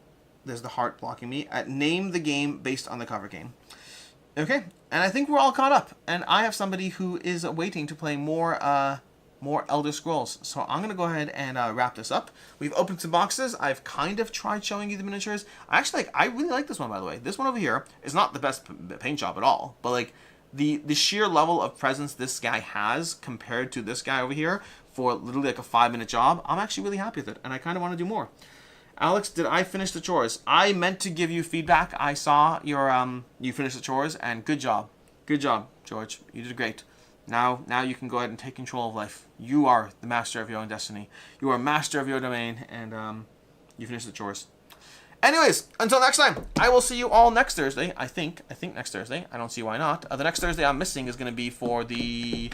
There's the heart blocking me. At name the game based on the cover game. Okay, and I think we're all caught up. And I have somebody who is waiting to play more Elder Scrolls. So I'm going to go ahead and wrap this up. We've opened some boxes. I've kind of tried showing you the miniatures. I really like this one, by the way. This one over here is not the best paint job at all. But the sheer level of presence this guy has compared to this guy over here for literally a 5-minute job, I'm actually really happy with it. And I kind of want to do more. Alex, did I finish the chores? I meant to give you feedback. I saw your you finished the chores, and good job. Good job, George. You did great. Now you can go ahead and take control of life. You are the master of your own destiny. You are master of your domain, and you finished the chores. Anyways, until next time, I will see you all next Thursday. I think next Thursday. I don't see why not. The next Thursday I'm missing is going to be for the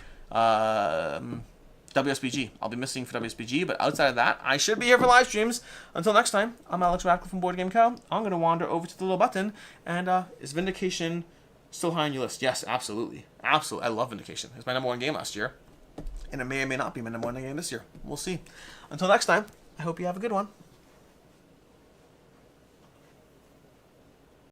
WSBG. I'll be missing for WSBG, but outside of that, I should be here for live streams. Until next time, I'm Alex Radcliffe from BoardGameCo. I'm going to wander over to the little button, and is Vindication still high on your list? Yes, absolutely. Absolutely. I love Vindication. It was my #1 game last year, and it may or may not be my #1 game this year. We'll see. Until next time, I hope you have a good one.